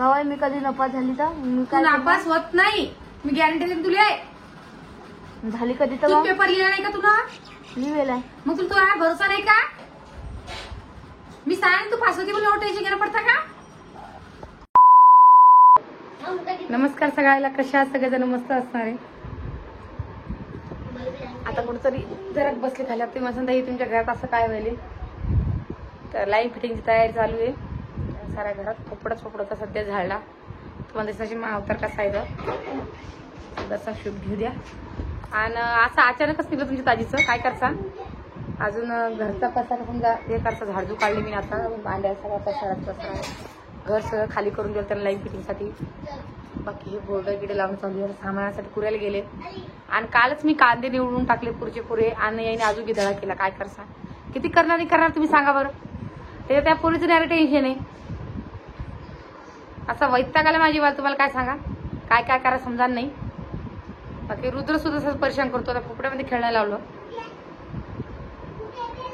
कवाय मी कधी नपास झाली तर मी तू काय नापास होत नाही, मी गॅरंटी देईन तुला. झाली कधी तू तर पेपर लिहिला नाही का तुला? लिहिलेला आहे. मग तुला भरोसा नाही का? मी सांग तू पास होती म्हणून टेन्शन घ्यायला पडता का? नमस्कार सगळ्याला, कशा आहात सगळेजण? मस्त असणार आहे. आता कुठेतरी जरा बसले खाली. ते मस्त तुमच्या घरात असं काय व्हायले तर लाईन फिटिंगची तयारी चालू आहे. साऱ्या घरात पोपडाचा सध्या झाडला. तुम्हाला दिसायची अवतार कसा आहे तर दर्शन शूट घेऊ द्या. आणि असं अचानकच निघलं तुमच्या ताजीचं. काय करसा अजून घरचा पसारा समजा हे करता. झाडझूड काढली मी आता. भांड्या सगळा पसारा घर सगळं खाली करून दिलं त्यांना लाईन फिटिंगसाठी. बाकी हे बोर्ड गिडे लावून चालू आहे. सामानासाठी कुऱ्याला गेले. आणि कालच मी कांदे निवडून टाकले पुरचे पुरे. आणि याने अजून गिधळा केला. काय करसा किती करणार तुम्ही सांगा बरं. ते त्या पोरीचं नाही टेन्शन आहे. असा वैताग आला माझी बाल. तुम्हाला काय सांगा काय काय करा समजा नाही. बाकी रुद्र सुद्धा परेशान करतो. आता पोपड्यामध्ये खेळायला लावलं.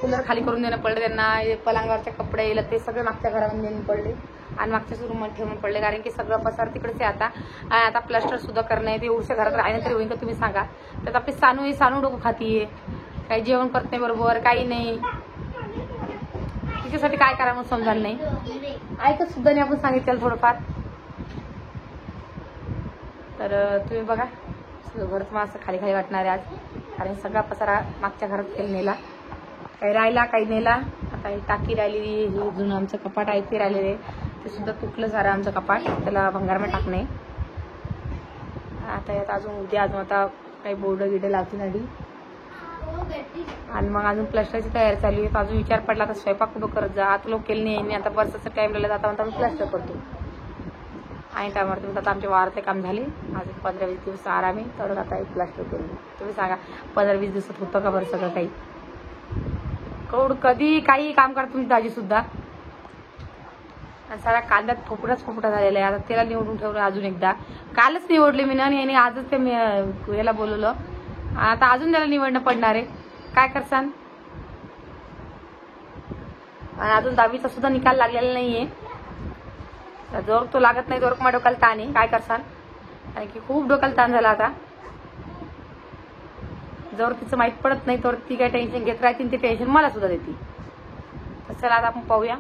कूलर खाली करून देणं पडलं त्यांना. पलंगावरचे कपडे ते सगळे मागच्या घरामध्ये नेऊन पडले आणि मागच्याच रूममध्ये ठेवून पडले. कारण की सगळं पसार तिकडेच आहे आता. आणि आता प्लास्टर सुद्धा करणं आहे. ते एवढ्या घरात राहिलं तरी होईल का तुम्ही सांगा. त्यात आपली सानू डोकं खातीये. काही जेवण करत नाही बरोबर, काही नाही. तिच्यासाठी काय करा म्हणून समजायला नाही. ऐकत सुद्धा नाही आपण सांगितलं थोडंफार. तर तुम्ही बघा घर तुम्हाला असं खाली खाली वाटणार आहे आज. कारण सगळा पसारा मागच्या घरात खेळ नेला. काही राहिला काही नेला. आता ही टाकी राहिलेली, हे जुनं आमचं कपाट आहे ते राहिलेले. ते सुद्धा तुटलं सारं आमचं कपाट. त्याला भंगारमध्ये टाकणे. आता यात अजून उद्या अजून आता काही बोर्ड गिडे लावतील आधी. आणि मग अजून प्लास्टरची तयारी चालू आहे. अजून विचार पडला आता स्वयंपाक कुठं करत जा. आता लोक केलं नाही. आता बरसाचा टाइम राहिला जाता म्हणता मी प्लास्टर करतो. आणि टायमावर तुम्ही आता आमच्या वारातले काम झाले. अजून 15-20 दिवस आरामी तर आता एक प्लास्टर करून. तुम्ही सांगा 15-20 दिवसात होतं का बरं सगळं काही. कधी काही काम करा तुमची दाजी सुद्धा. आणि सारा कांद्यात फोपटा झालेला आहे. आता त्याला निवडून ठेवलं अजून एकदा. कालच निवडले मी ना. आणि याने आजच ते याला बोलवलं. आता अजून त्याला निवडणं पडणार आहे. काय करसान. आणि अजून 10वीचा सुद्धा निकाल लागलेला नाहीये. जोर तो लागत नाही. जोर माझ्या डोक्याला ताण आहे. काय करसान. कारण की खूप डोक्याला ताण झाला आता. जर तिचं माहित पडत नाही तर ती काय टेन्शन घेत राहतील. ते टेन्शन मला सुद्धा देते. तर चला आता आपण पाहूया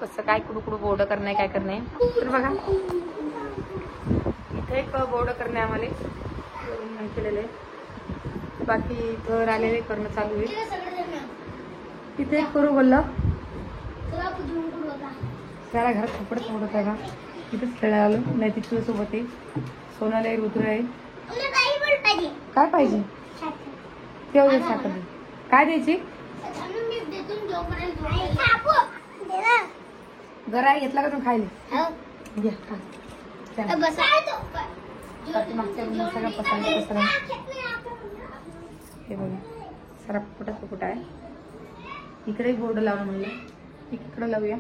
कसं काय कुडू बोर्ड करणे काय करणे. तर बघा इथे एक बोर्ड करणे आम्हाला केलेलं आहे. बाकी घर आलेले करणं चालू आहे. इथे एक करू बोललं. त्याला घरात कपडे मोडत आहे का तिथेच खेळायला आलो. नाही ती तुझ्यासोबत आहे. सोनाला आहे, रुद्र आहे. काय पाहिजे तेवढे साखर काय द्यायची. गरा घेतला का तुम्ही खायला सगळं पसंत. हे बघा सारा कुठं आहे. इकडे एक बोर्ड लावणं म्हणलं. एक इकडं लावूया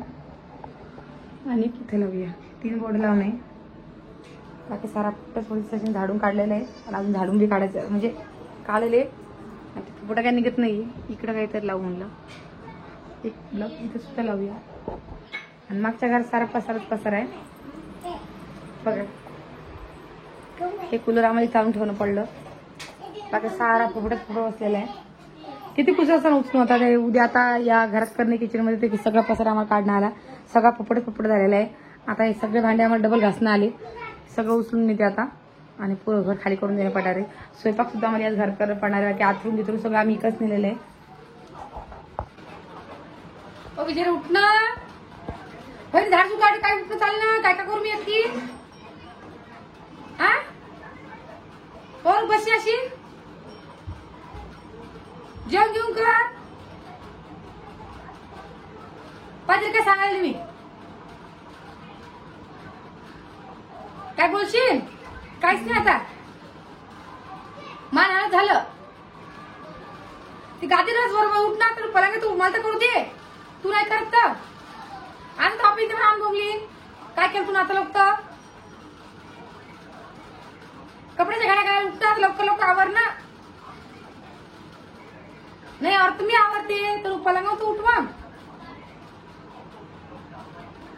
आणि इथे लावूया. 3 बोर्ड लावणं आहे. बाकी सारा पोलीस स्टेशन झाडून काढलेलं आहे. आणि अजून झाडून बी काढायचं म्हणजे काढले. कुठं काय निघत नाही. इकडं काहीतरी लावू म्हणलं. एक ब्लॉक इथं सुद्धा लावूया. आणि मागच्या घरात सारा पसारा आहे. बघा हे कूलर आम्हाला चालून ठेवणं पडलं. बाकी सारा फोपड्यात बसलेला आहे. किती कुशाचा उचलून होता ते. उद्या आता या घरात करणे किचनमध्ये ते सगळा पसारा आम्हाला काढणं आला. सगळा पोपट झालेला आहे. आता हे सगळे भांडे आम्हाला डबल घासणं आले. सगळं उचलून नेते आता. आणि पूर्ण घर खाली करून देणं पडणार आहे. स्वयंपाक सुद्धा आम्हाला आज घर करणं पडणार आहे. की आतरून बितरून सगळं आम्ही इकच नेलेलं आहे. विजय उठणं झाड सुद्धा काय उठणं चालणं काय करू मी एकटी. हा कोण बसली अशी जेवण घेऊन कर. पाहिजे काय सांगायला मी. काय बोलशील काहीच नाही. आता मान आलं झालं. ती गादी रोज बरोबर उठणार तर पलंग तू मला तर करू दे. तू नाही करत तर आणि तो आपली इथे राम बोगली काय केलं तू आता लोक कपड्याच्या घड्या काय उठतात लवकर आवर ना. नाही और तुम्ही आवडते तर पलंगावर तू उठवा.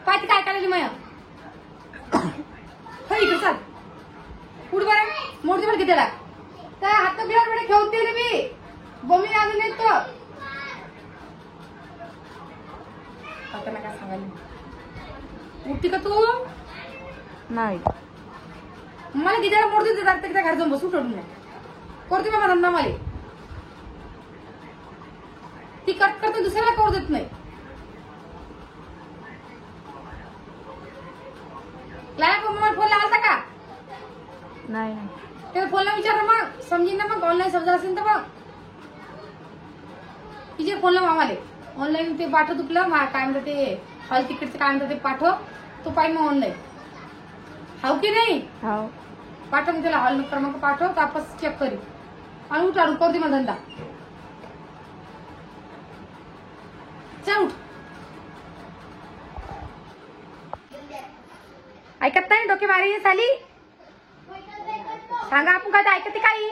पाय ती काय करायची माया इकडे चाल पुढे बरं मोडते बरं की त्याला त्या हात बिहार मध्ये ठेवते रे मी बमी अजून येतो आता काय सांगायला उठती का तू नाही मला किती मोडते त्या घर जाऊन बसू ठेवून करते बाबा धंदा मला ती कट करते दुसऱ्याला करू देत नाही मला फोन लावता का नाही त्या फोनला विचार मग समजेन ना मग ऑनलाईन समजा असेल तर मग तिचे फोन लाव आम्हाला ऑनलाईन ते पाठव तुला काय म्हणतात ते हॉल तिकीटचं काय म्हणतात ते पाठव तो पाहिजे मग ऑनलाईन हाव की नाही हो पाठव मी त्याला हॉल क्रमांक पाठव तापस चेक करी आणि उठ आडू करते मग धंदा चल उठ ऐकत नाही डोके मारी साली सांगा आपण काय ऐकते काही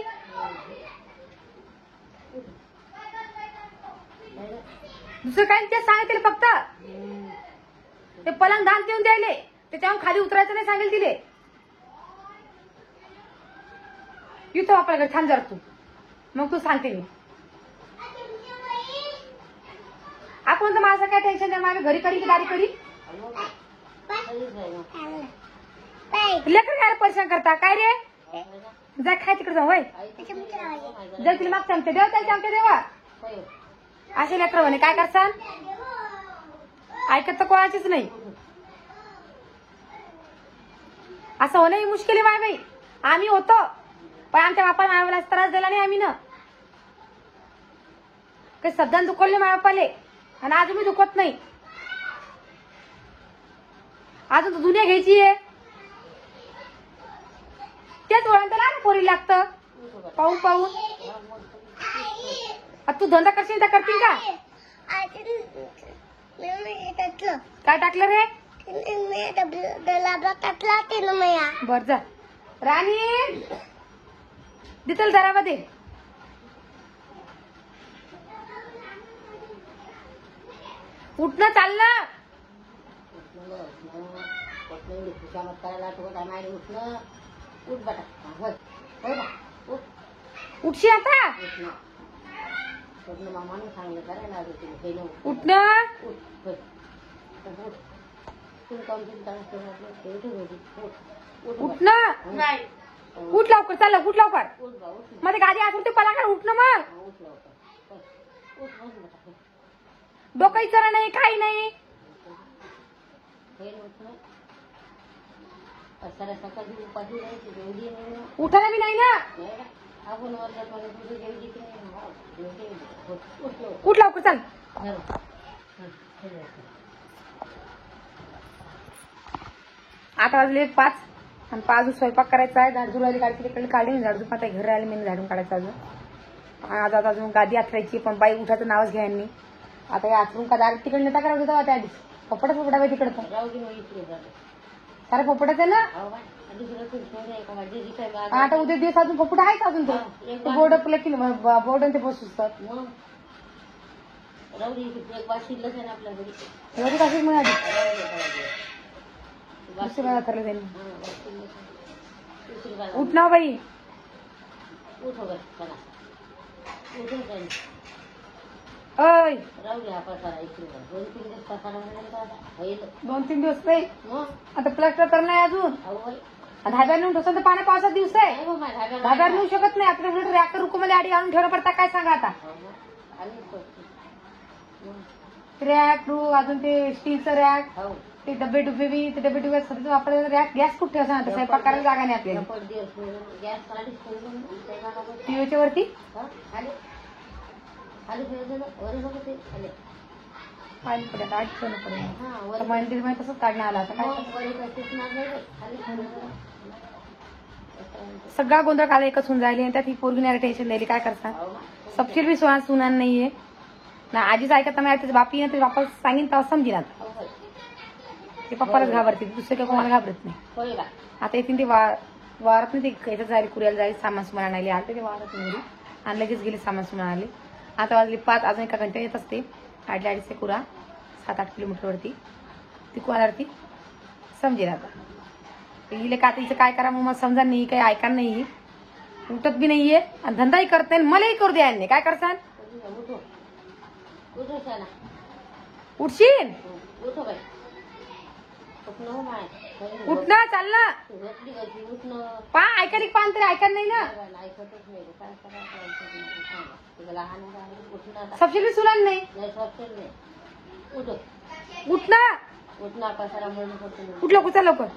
दुसरं काही ते सांगितले फक्त ते पलंग धान देऊन द्यायले त्याच्यावर खाली उतरायचं नाही सांगेल तिले येतो आपल्याकडे छान जर तू मग तू सांगते मी आपण तर माझं काय टेन्शन नाही माझ्या घरी करी की दारी करी लेकर काय परेशान करता काय रे जा खाय तिकडे जाऊ होय जर तिला माग चमचे देव त्याला चमचे देवा असे लेकर म्हणे काय करसान ऐकत तर कोणाचीच नाही असं होणं ही मुश्किल आहे बाई आम्ही होतो पण आमच्या बापाला मायाला त्रास दिला नाही आम्ही ना काही सध्या दुखवले माझ्या बापाले आणि अजून मी दुखत नाही अजून तर दुनिया घ्यायची आहे तेच वळण त्याला पोरी लागतं पाहून पाहून तू धंदा करशील तर करतील का काय टाकलं रे बर जा राणी दिसल दरामध्ये उठणं चाललं उठशी आता उठणं उठणं उठ लवकर चाल उठ लवकर मध्ये गाडी आठवते पलाकडे उठणं मग डोकं इचारा नाही काही नाही उठायला बी नाही ना उठ लवकर चाल आता वाजले 5 आणि 5 स्वयंपाक करायचा आहे झाडझूड राहिली गाडी तिकडे काढली झाडझूड आता घर राहिले मी झाडून काढायचं अजून आज आता अजून गादी आथरायची पण बाई उठायचं नावच घ्या यांनी आता हे आथरून का दार तिकडे नेता करावं होता त्या आधी पपडच पपडा बाई तिकडे सारे पपडच आहे ना आता उद्या दिवस अजून पपड आहेच अजून तो बोर्ड की बोर्ड ते बसतात एवढी काशीच म्हणाली दुसऱ्याला ठरलं त्यांनी उठ ना बाई अय 2-3 दिवस नाही आता प्लास्टर तर नाही अजून धाब्यावर नेऊन ठेवतो तर पाण्या पावसाचा दिवस आहे धाब्यावर नेऊ शकत नाही आपल्या रॅक्टर रुकोमध्ये आडी आणून ठेवणं पडता काय सांगा आता रॅक रू अजून ते स्टीलचं रॅक ते डबे डुबे बी ते डबे डुबे सध्या वापरायचं रॅक गॅस कुठे ठेवायचा ना स्वयंपाक करायला जागा नाही आपल्याला टीव्हीच्या वरती पाणी पडेल अडचण पडेल मंदिर मध्ये तसंच काढणं आला आता काय सगळा गोंधळ काला एकच होऊन जायले आणि त्यात ही पोरगी नाही टेन्शन द्यायली काय करतात सबशील बी सुनान नाहीये ना आजीच ऐकत नाही त्याच्या बापी ना बापा सांगेन तेव्हा समजेन आता ते पप्पालाच घाबरते दुसरे काही कोणाला घाबरत नाही आता येतील ते वारात नाही ते याच्यात जायला कुऱ्याला जायला सामान सुमान आणायला आले ते वारात नाही आणि लगेच गेले सामान सुमान आले आता वाजले 5 अजून एका घंटा येत असते 2.5 कुरा 7-8 किलोमीटरवरती ती कोणावरती समजेल आता हिला का तिचं काय करा मग मला समजा नाही काही ऐका नाही उठत बी नाहीये आणि धंदाही करत नाही मलाही करू द्या यांनी काय करसान उठशील उठणं चाल ना पा ऐकायला पान तरी ऐकायला नाही ना सबसिडी सुलान नाही उठणं उठलं कुठं लवकर